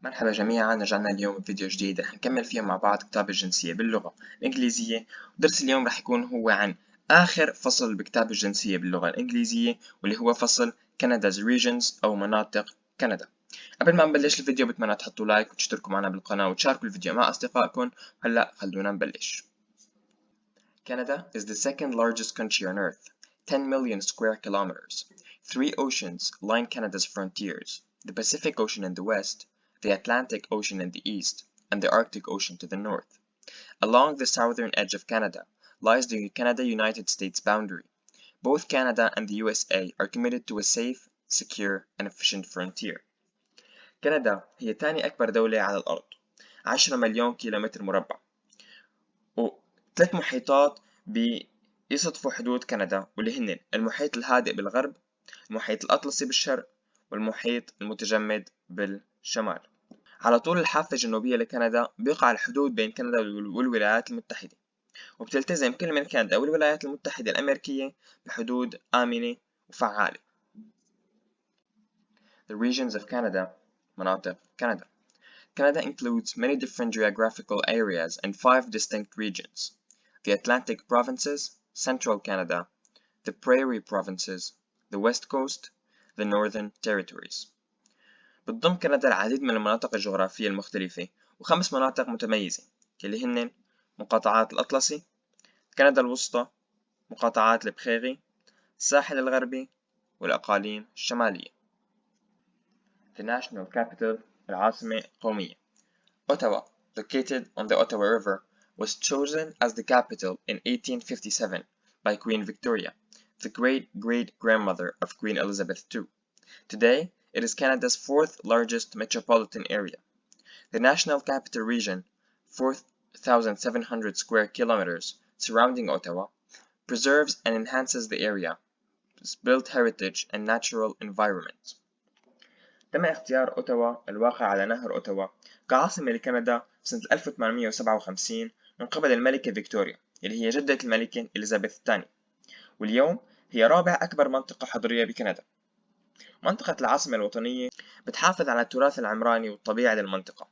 مرحبا جميعا، رجعنا اليوم بفيديو جديد رح نكمل فيه مع بعض كتاب الجنسية باللغة الإنجليزية. ودرس اليوم رح يكون هو عن آخر فصل بكتاب الجنسية باللغة الإنجليزية، واللي هو فصل Canada's Regions أو مناطق كندا. قبل ما نبلش الفيديو بتمنى تحطوا لايك وتشتركوا معنا بالقناة وتشاركوا الفيديو مع أصدقائكم. هلأ خلونا نبلش. Canada is the second largest country on Earth, 10 million square kilometers. 3 oceans line Canada's frontiers: the Pacific Ocean in the west, the Atlantic Ocean in the east, and the Arctic Ocean to the north. Along the southern edge of Canada lies the Canada-United States boundary. Both Canada and the USA are committed to a safe, secure, and efficient frontier. كندا هي ثاني أكبر دولة على الأرض، 10 مليون كيلومتر مربع، وثلاث محيطات بيصطفوا حدود كندا، واللي هن المحيط الهادئ بالغرب، المحيط الأطلسي بالشرق، والمحيط المتجمد بالشمال. على طول الحافة الجنوبية لكندا بيقع الحدود بين كندا والولايات المتحدة، وبتلتزم كل من كندا والولايات المتحدة الأمريكية بحدود آمنة وفعالة. The regions of Canada, مناطق كندا. Canada includes many different geographical areas and 5 distinct regions: the Atlantic provinces, Central Canada, the Prairie provinces, the West Coast, the Northern Territories. بتضم كندا العديد من المناطق الجغرافية المختلفة و5 مناطق متميزة، اللي هن مقاطعات الأطلسي، كندا الوسطى، مقاطعات البخيغي، الساحل الغربي، والأقاليم الشمالية. The national capital, العاصمة القومية. Ottawa, located on the Ottawa River, was chosen as the capital in 1857 by Queen Victoria, the great-great-grandmother of Queen Elizabeth II. Today, it is Canada's 4th largest metropolitan area. The National Capital Region, 4,700 square kilometers surrounding Ottawa, preserves and enhances the area's built heritage and natural environment. تم اختيار أوتاوا الواقع على نهر أوتاوا كعاصمة لكندا سنة 1857 من قبل الملكة فيكتوريا، اللي هي جدة الملكة إليزابيث الثانية، واليوم هي رابع أكبر منطقة حضرية بكندا. منطقة العاصمة الوطنية بتحافظ على التراث العمراني والطبيعي للمنطقة.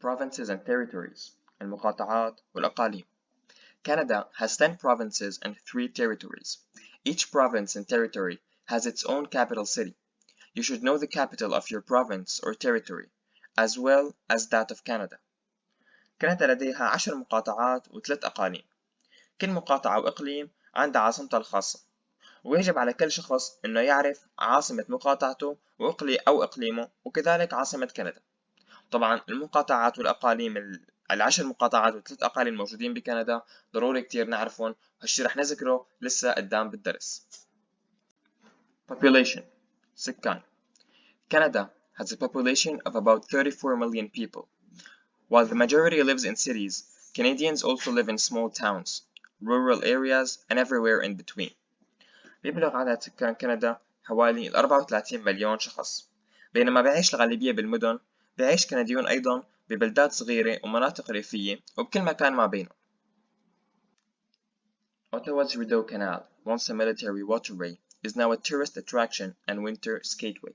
Provinces and territories، المقاطعات والأقاليم. Canada has 10 provinces and 3 territories. Each province and territory has its own capital city. You should know the capital of your province or territory, as well as that of Canada. كندا لديها 10 مقاطعات و3 أقاليم. كل مقاطعة وإقليم عندها عاصمتها الخاصة، ويجب على كل شخص إنه يعرف عاصمة مقاطعته أو إقليمه، وكذلك عاصمة كندا. طبعا المقاطعات والأقاليم، 10 مقاطعات و3 أقاليم موجودين بكندا ضروري كتير نعرفهم، هالشي رح نذكره لسه قدام بالدرس. Population، سكان. Canada has a population of about 34 million people. While the majority lives in cities, Canadians also live in small towns, rural areas, and everywhere in between. بيبلغ عدد سكان كندا حوالي 34 مليون شخص، بينما بيعيش الغالبية بالمدن. بيعيش كنديون أيضا ببلدات صغيرة ومناطق ريفية وبكل مكان ما بينهم. Ottawa's Rideau Canal, once a military waterway, is now a tourist attraction and winter skateway.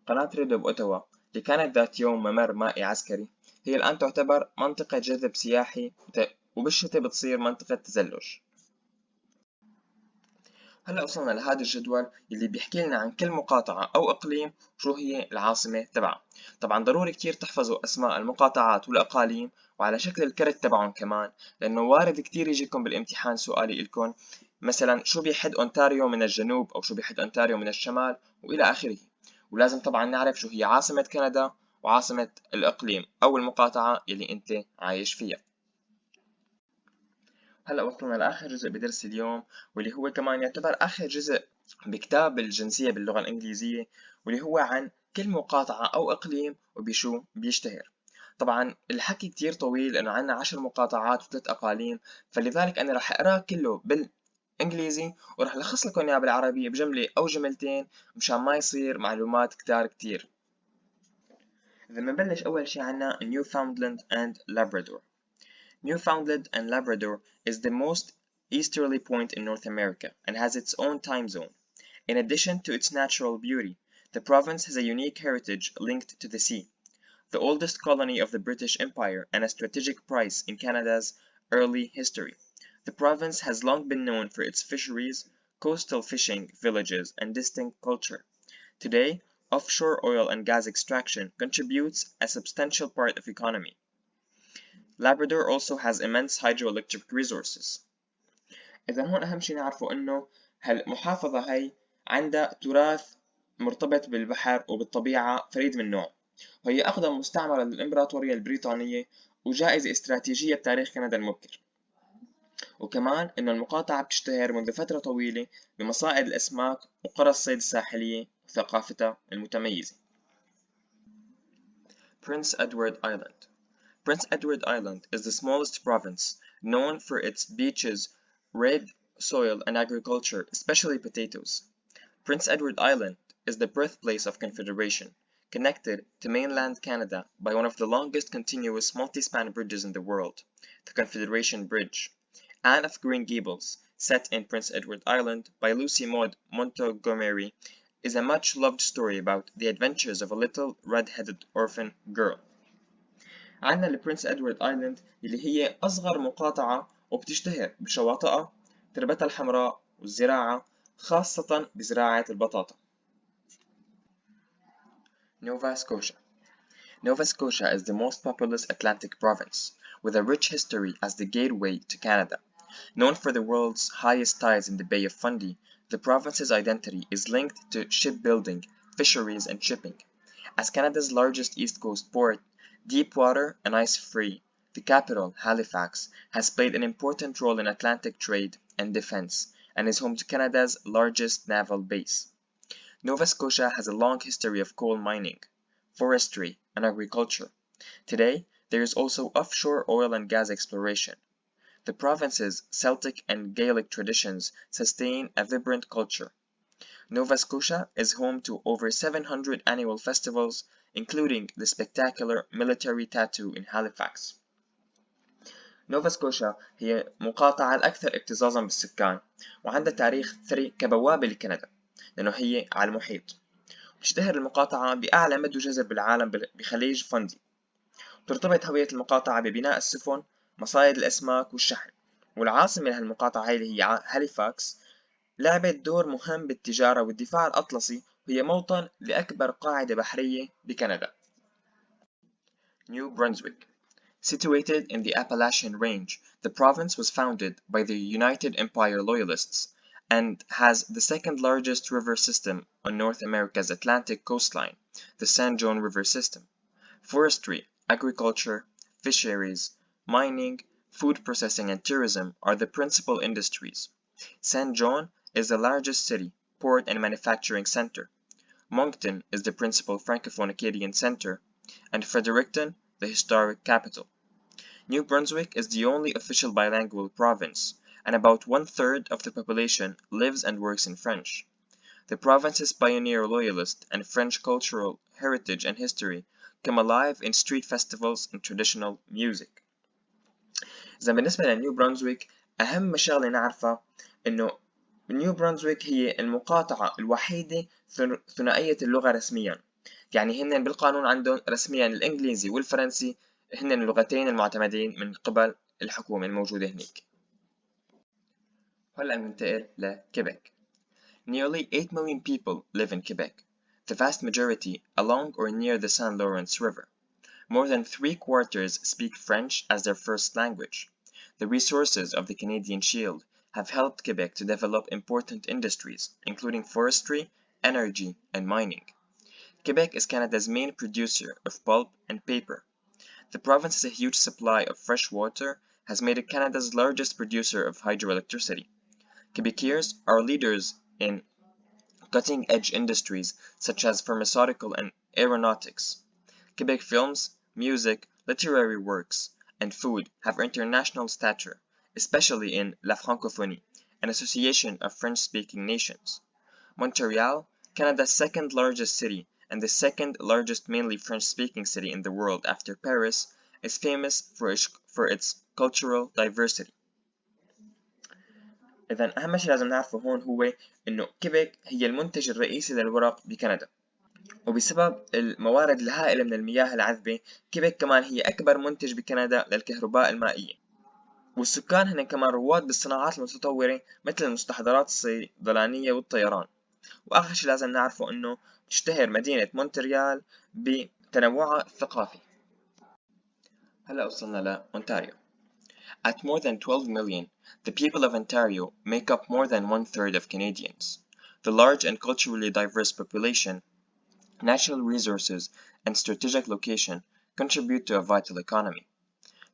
قناة ريدو بأوتاوا اللي كانت ذات يوم ممر مائي عسكري هي الآن تعتبر منطقة جذب سياحي، وبالشتاء بتصير منطقة تزلج. هلا وصلنا لهذا الجدول اللي بيحكي لنا عن كل مقاطعة أو إقليم شو هي العاصمة تبعها. طبعا ضروري كتير تحفظوا أسماء المقاطعات والأقاليم وعلى شكل الكرت تبعهم كمان، لأنه وارد كتير يجيكم بالامتحان سؤال يقولكم مثلا شو بيحد أونتاريو من الجنوب أو شو بيحد أونتاريو من الشمال وإلى آخره. ولازم طبعا نعرف شو هي عاصمة كندا وعاصمة الإقليم أو المقاطعة اللي أنت عايش فيها. هلأ وصلنا لآخر جزء بدرس اليوم، واللي هو كمان يعتبر آخر جزء بكتاب الجنسية باللغة الإنجليزية، واللي هو عن كل مقاطعة أو إقليم وبشو بيشتهر. طبعا الحكي كتير طويل لأنه عنا 10 مقاطعات و3 أقاليم، فلذلك أنا رح أقراه كله بالإنجليزي ورح لخص لكم إياه بالعربي بجملة أو جملتين مشان ما يصير معلومات كتير. إذا بنبلش أول شي عنا Newfoundland and Labrador. Newfoundland and Labrador is the most easterly point in North America and has its own time zone. In addition to its natural beauty, The province has a unique heritage linked to the sea, the oldest colony of the British Empire and a strategic prize in Canada's early history. The province has long been known for its fisheries, coastal fishing villages, and distinct culture. Today, offshore oil and gas extraction contributes a substantial part of economy. Labrador also has immense hydroelectric resources. إذا هون أهم شي نعرفه إنه هالمحافظة هي عندها تراث مرتبط بالبحر وبالطبيعة فريد من نوعه، وهي أقدم مستعمرة للإمبراطورية البريطانية وجائزة استراتيجية بتاريخ كندا المبكر. وكمان إنه المقاطعة بتشتهر منذ فترة طويلة بمصائد الأسماك وقرى الصيد الساحلية وثقافتها المتميزة. Prince Edward Island. Prince Edward Island is the smallest province, known for its beaches, red soil and agriculture, especially potatoes. Prince Edward Island is the birthplace of Confederation, connected to mainland Canada by one of the longest continuous multi-span bridges in the world, the Confederation Bridge. Anne of Green Gables, set in Prince Edward Island by Lucy Maud Montgomery, is a much-loved story about the adventures of a little red-headed orphan girl. عنا لبرنس إدوارد آيلاند اللي هي أصغر مقاطعة وبتشتهر بشواطئها، تربتها الحمراء والزراعة، خاصة بزراعة البطاطا. Nova Scotia. Nova Scotia is the most populous Atlantic province, with a rich history as the gateway to Canada. Known for the world's highest tides in the Bay of Fundy, the province's identity is linked to shipbuilding, fisheries, and shipping. As Canada's largest East Coast port, deep water and ice-free, the capital, Halifax, has played an important role in Atlantic trade and defense, and is home to Canada's largest naval base. Nova Scotia has a long history of coal mining, forestry, and agriculture. Today, there is also offshore oil and gas exploration. The province's Celtic and Gaelic traditions sustain a vibrant culture. Nova Scotia is home to over 700 annual festivals, including the spectacular military tattoo in Halifax. نوفا سكوشا هي مقاطعة الأكثر اكتظاظا بالسكان، وعندها تاريخ ثري كبوابة لكندا، لأنه هي على المحيط. تشتهر المقاطعة بأعلى مد جزر بالعالم بخليج فندي. ترتبط هوية المقاطعة ببناء السفن، مصايد الأسماك والشحن. والعاصمة لهالمقاطعة هي اللي هي هاليفاكس لعبت دور مهم بالتجارة والدفاع الأطلسي، وهي موطن لأكبر قاعدة بحرية بكندا. New Brunswick. Situated in the Appalachian Range, the province was founded by the United Empire Loyalists and has the second largest river system on North America's Atlantic coastline, the San Juan River System. Forestry, agriculture, fisheries, mining, food processing, and tourism are the principal industries. San Juan is the largest city, port, and manufacturing center. Moncton is the principal Francophone Acadian center, and Fredericton the historic capital. New Brunswick is the only official bilingual province, and about one-third of the population lives and works in French. The province's pioneer loyalist and French cultural heritage and history come alive in street festivals and traditional music. إذا بالنسبة لنيو برونزويك، أهم شغلة نعرفها إنه نيو برونزويك هي المقاطعة الوحيدة ثنائية اللغة رسمياً. يعني هن بالقانون عندهم رسمياً الإنجليزي والفرنسي هن اللغتين المعتمدين من قبل الحكومة الموجودة هناك. هلأ ننتقل لكيبك. Nearly 8 million people live in Quebec, the vast majority along or near the St. Lawrence River. More than 3/4 speak French as their first language. The resources of the Canadian Shield have helped Quebec to develop important industries, including forestry, energy, and mining. Quebec is Canada's main producer of pulp and paper. The province has a huge supply of fresh water, has made it Canada's largest producer of hydroelectricity. Quebecers are leaders in cutting-edge industries such as pharmaceutical and aeronautics. Quebec films, music, literary works, and food have international stature, especially in La Francophonie, an association of French-speaking nations. Montreal, Canada's second largest city and the second largest mainly French-speaking city in the world after Paris, is famous for its cultural diversity. إذا أهم شيء لازم نعرفه هون هو إنه كيبك هي المنتج الرئيسي للورق بكندا. وبسبب الموارد الهائلة من المياه العذبة، كيبك كمان هي أكبر منتج بكندا للكهرباء المائية. والسكان هن كمان رواد بالصناعات المتطورة مثل المستحضرات الصيدلانية والطيران. وآخر شي لازم نعرفه إنه تشتهر مدينة مونتريال بتنوعها الثقافي. هلا وصلنا لأونتاريو. At more than 12 million, the people of Ontario make up more than one-third of Canadians. The large and culturally diverse population, natural resources, and strategic location contribute to a vital economy.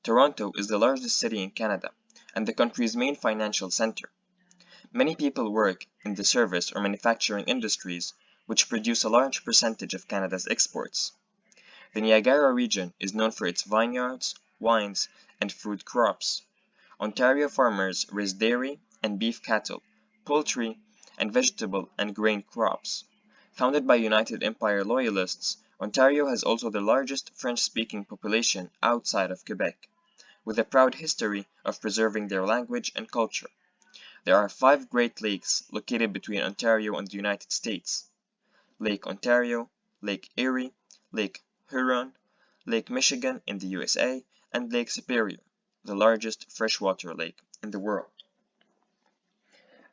Toronto is the largest city in Canada and the country's main financial center. Many people work in the service or manufacturing industries, which produce a large percentage of Canada's exports. The Niagara region is known for its vineyards, wines, and fruit crops. Ontario farmers raise dairy and beef cattle, poultry, and vegetable and grain crops. Founded by United Empire Loyalists, Ontario has also the largest French-speaking population outside of Quebec, with a proud history of preserving their language and culture. There are 5 Great Lakes located between Ontario and the United States: Lake Ontario, Lake Erie, Lake Huron, Lake Michigan in the USA, and Lake Superior, the largest freshwater lake in the world.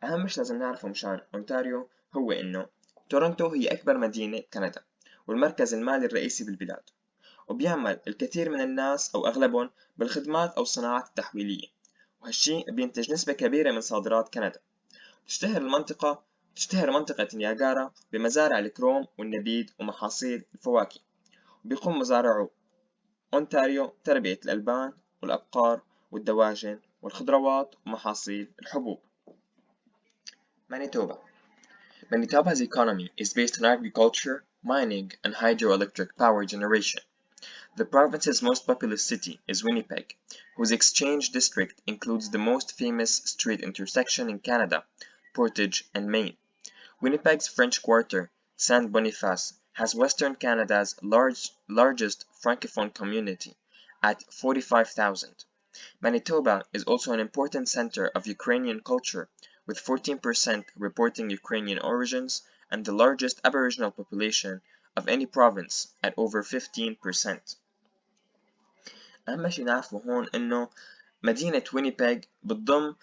أهم شي لازم نعرفه مشان أونتاريو هو إنه تورونتو هي أكبر مدينة بكندا والمركز المالي الرئيسي بالبلاد، وبيعمل الكثير من الناس أو أغلبهم بالخدمات أو الصناعات التحويلية، وهالشي بينتج نسبة كبيرة من صادرات كندا. تشتهر منطقة نياجارا بمزارع الكروم والنبيذ ومحاصيل الفواكه، وبيقوم مزارعو أونتاريو تربية الألبان والأبقار والدواجن والخضروات ومحاصيل الحبوب. Manitoba. Manitoba's economy is based on agriculture, mining, and hydroelectric power generation. The province's most populous city is Winnipeg, whose exchange district includes the most famous street intersection in Canada, Portage and Main. Winnipeg's French Quarter, Saint Boniface, has Western Canada's largest Francophone community at 45,000. Manitoba is also an important center of Ukrainian culture, with 14% reporting Ukrainian origins and the largest Aboriginal population of any province at over 15%. أهم شي نعرفه هون إنه مدينة وينيبيغ بتضم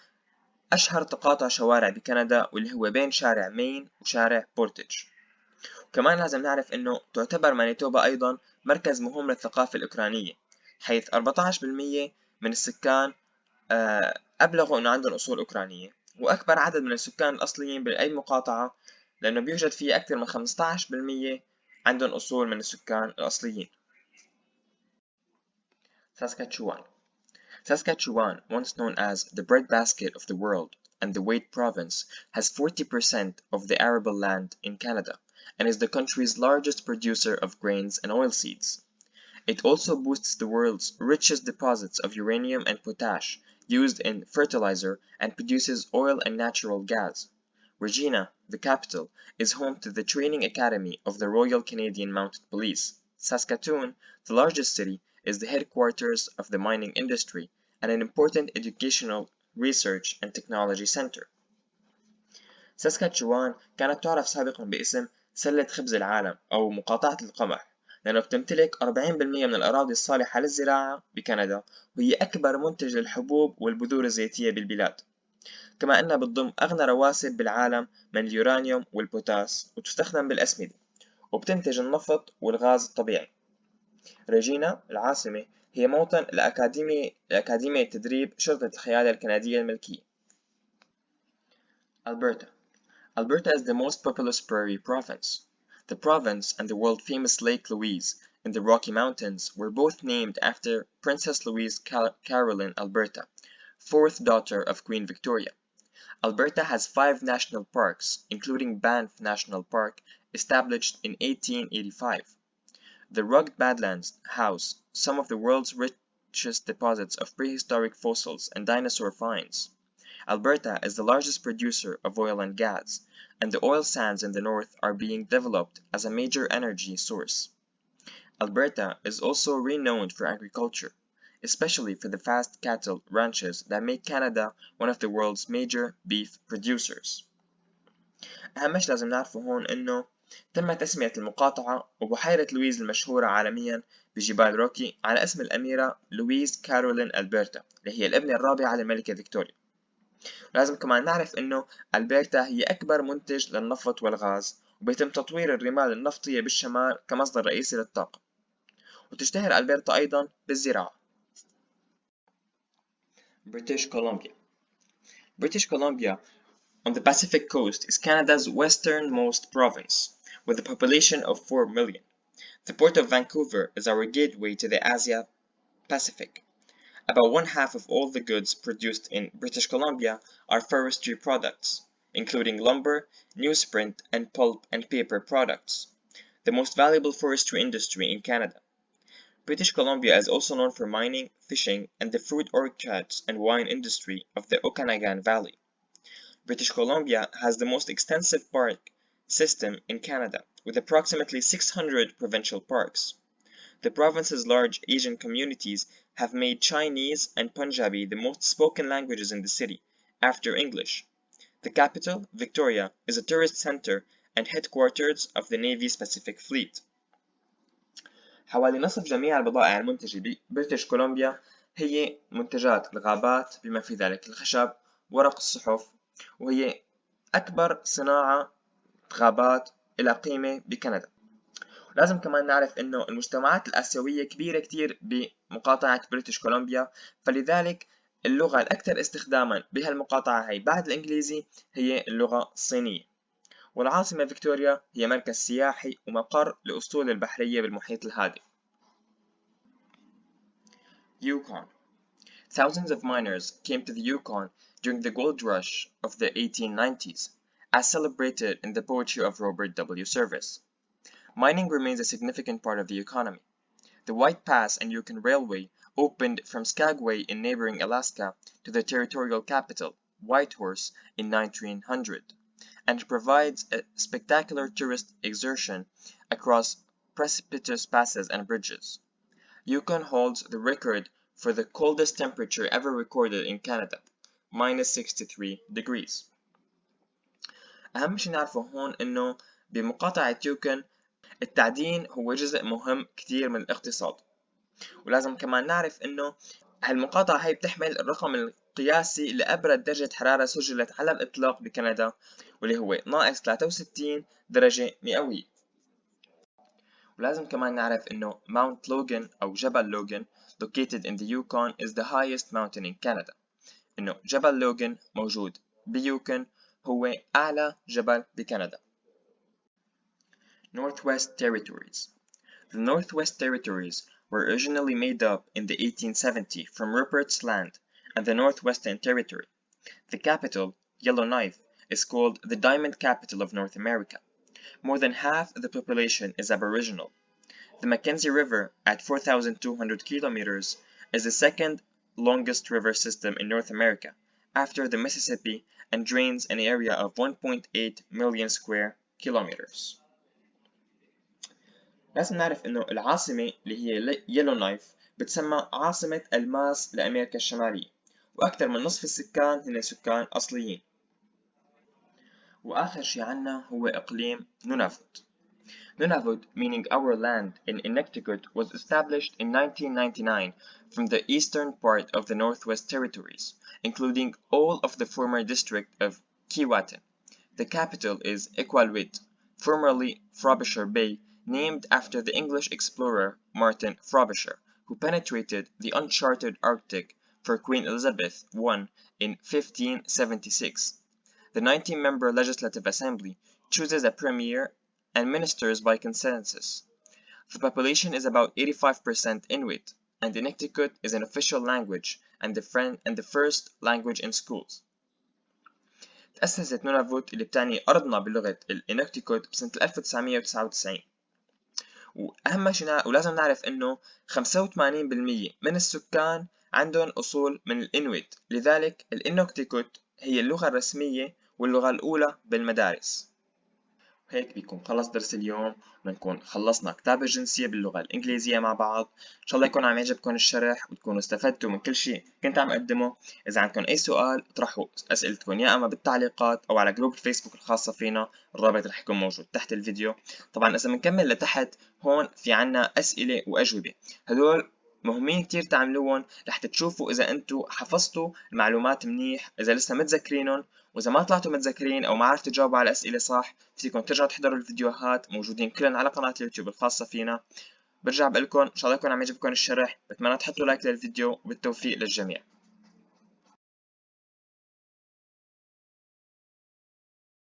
أشهر تقاطع شوارع بكندا، واللي هو بين شارع مين وشارع بورتج. كمان لازم نعرف إنه تعتبر مانيتوبا أيضا مركز مهم للثقافة الأوكرانية، حيث 14% من السكان أبلغوا إنه عندهم أصول أوكرانية، وأكبر عدد من السكان الأصليين بأي مقاطعة لأنه بيوجد فيه أكثر من 15% عندهم أصول من السكان الأصليين. ساسكاتشوان. Saskatchewan, once known as the breadbasket of the world and the wheat province, has 40% of the arable land in Canada and is the country's largest producer of grains and oilseeds. It also boasts the world's richest deposits of uranium and potash used in fertilizer and produces oil and natural gas. Regina, the capital, is home to the training academy of the Royal Canadian Mounted Police. Saskatoon, the largest city, is the headquarters of the mining industry and an important educational, research and technology center. ساسكاتشوان كانت تعرف سابقا باسم سلة خبز العالم أو مقاطعة القمح، لأنه بتمتلك 40% من الأراضي الصالحة للزراعة بكندا، وهي أكبر منتج للحبوب والبذور الزيتية بالبلاد، كما أنها بتضم أغنى رواسب بالعالم من اليورانيوم والبوتاس، وتستخدم بالأسمدة، وبتنتج النفط والغاز الطبيعي. ريجينا العاصمة هي موطن الأكاديمية تدريب شرطة الخيالة الكندية الملكية. Alberta. Alberta is the most populous prairie province. The province and the world-famous Lake Louise in the Rocky Mountains were both named after Princess Louise Caroline Alberta, fourth daughter of Queen Victoria. Alberta has 5 national parks, including Banff National Park, established in 1885. The rugged Badlands house some of the world's richest deposits of prehistoric fossils and dinosaur finds. Alberta is the largest producer of oil and gas, and the oil sands in the north are being developed as a major energy source. Alberta is also renowned for agriculture, especially for the vast cattle ranches that make Canada one of the world's major beef producers. أهم شي لازم نعرفه هون إنه تم تسمية المقاطعة وبحيرة لويز المشهورة عالميا بجبال روكي على اسم الأميرة لويز كارولين ألبرتا اللي هي الابنة الرابعة للملكة فيكتوريا. لازم كمان نعرف إنه ألبرتا هي أكبر منتج للنفط والغاز، وبيتم تطوير الرمال النفطية بالشمال كمصدر رئيسي للطاقة، وتشتهر ألبرتا أيضا بالزراعة. British Columbia. British Columbia on the Pacific coast is Canada's westernmost province, with a population of 4 million. The port of Vancouver is our gateway to the Asia Pacific. About one half of all the goods produced in British Columbia are forestry products, including lumber, newsprint, and pulp and paper products, the most valuable forestry industry in Canada. British Columbia is also known for mining, fishing, and the fruit orchards and wine industry of the Okanagan Valley. British Columbia has the most extensive park system in Canada, with approximately 600 provincial parks. The province's large Asian communities have made Chinese and Punjabi the most spoken languages in the city, after English. The capital, Victoria, is a tourist center and headquarters of the Navy's Pacific Fleet. حوالي نصف جميع البضائع المنتجة ببريتش كولومبيا هي منتجات الغابات، بما في ذلك الخشب، ورق الصحف، وهي أكبر صناعة غابات إلى قيمة بكندا. لازم كمان نعرف إنه المجتمعات الآسيوية كبيرة كتير بمقاطعة بريتش كولومبيا، فلذلك اللغة الأكثر استخداما بهالمقاطعة هي بعد الإنجليزي هي اللغة الصينية. والعاصمة فيكتوريا هي مركز سياحي ومقر لأسطول البحرية بالمحيط الهادئ. Yukon. Thousands of miners came to the Yukon during the gold rush of the 1890s, as celebrated in the poetry of Robert W. Service. Mining remains a significant part of the economy. The White Pass and Yukon Railway opened from Skagway in neighboring Alaska to the territorial capital, Whitehorse, in 1900. And provides a spectacular tourist excursion across precipitous passes and bridges. Yukon holds the record for the coldest temperature ever recorded in Canada, -63 degrees. أهم شي نعرفه هون إنه بمقاطعة يوكون التعدين هو جزء مهم كتير من الاقتصاد، ولازم كمان نعرف إنه هالمقاطعة هي بتحمل الرقم القياسي لأبرد درجة حرارة سجلت على الإطلاق بكندا، واللي هو -63 درجة مئوية. ولازم كمان نعرف إنه Mount Logan أو جبل لوغان located in the Yukon is the highest mountain in Canada. إنه جبل لوغان موجود بيوكون هو أعلى جبل بكندا. Northwest Territories. The Northwest Territories were originally made up in the 1870 from Rupert's Land and the Northwestern Territory. The capital, Yellowknife, is called the Diamond Capital of North America. More than half the population is Aboriginal. The Mackenzie River, at 4,200 kilometers, is the second longest river system in North America, after the Mississippi, and drains an area of 1.8 million square kilometers. لازم نعرف إنه العاصمة اللي هي يلونايف بتسمى عاصمة الماس لأمريكا الشمالية، وأكثر من نصف السكان هن سكان أصليين. وآخر شي عنا هو إقليم نونافوت. Nunavut, meaning our land in Inuktitut, was established in 1999 from the eastern part of the Northwest Territories, including all of the former district of Keewatin. The capital is Iqaluit, formerly Frobisher Bay, named after the English explorer Martin Frobisher, who penetrated the uncharted Arctic for Queen Elizabeth I in 1576. The 19-member Legislative Assembly chooses a premier and ministers by consensus. The population is about 85% Inuit, and Inuktitut is an official language and the first language in schools. تأسست نونافوت اللي بتعني أرضنا بلغة الإنكتيكوت بسنة 1999. وأهم شيء ولازم نعرف إنه 85% من السكان عندهم أصول من الإنويت، لذلك الإنكتيكوت هي اللغة الرسمية واللغة الأولى بالمدارس. هيك بيكون خلص درس اليوم، بنكون خلصنا كتاب الجنسية باللغة الإنجليزية مع بعض. إن شاء الله يكون عم يعجبكم الشرح وتكونوا استفدتوا من كل شيء كنت عم أقدمه. إذا عندكم أي سؤال اطرحوا أسئلتكم يا أما بالتعليقات أو على جروب الفيسبوك الخاصة فينا، الرابط رح يكون موجود تحت الفيديو. طبعا إذا بنكمل لتحت هون في عنا أسئلة وأجوبة، هدول مهمين كتير تعملوهم لحتى تشوفوا إذا أنتوا حفظتوا المعلومات منيح، إذا لسه متذكرينهم. وإذا ما طلعتوا متذكرين أو ما عرفتوا تجاوبوا على الأسئلة صح، فيكم ترجعوا تحضروا الفيديوهات موجودين كلهم على قناة اليوتيوب الخاصة فينا. برجع بقولكم إن شاء الله يكون عم يعجبكم الشرح، بتمنى تحطوا لايك للفيديو، وبالتوفيق للجميع.